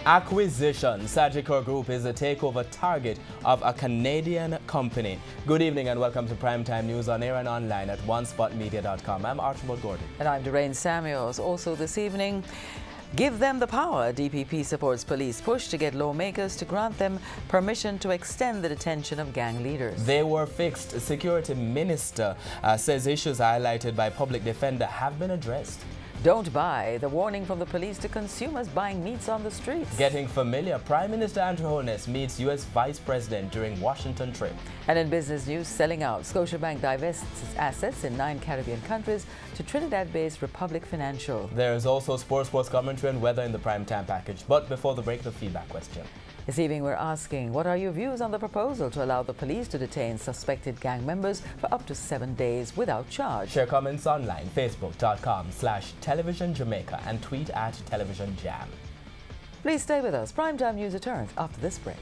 Acquisition. Sagicor Group is a takeover target of a Canadian company. Good evening and welcome to Primetime News on air and online at onespotmedia.com. I'm Archibald Gordon. And I'm Doreen Samuels. Also this evening, give them the power. DPP supports police push to get lawmakers to grant them permission to extend the detention of gang leaders. They were fixed. Security Minister says issues highlighted by public defender have been addressed. Don't buy. The warning from the police to consumers buying meats on the streets. Getting familiar. Prime Minister Andrew Holness meets U.S. Vice President during Washington trip. And in business news, selling out. Scotiabank divests its assets in 9 Caribbean countries to Trinidad-based Republic Financial. There is also sports commentary and weather in the Primetime package. But before the break, the feedback question. This evening we're asking, what are your views on the proposal to allow the police to detain suspected gang members for up to 7 days without charge? Share comments online, facebook.com/Television Jamaica and tweet at Television Jam. Please stay with us. Primetime News returns after this break.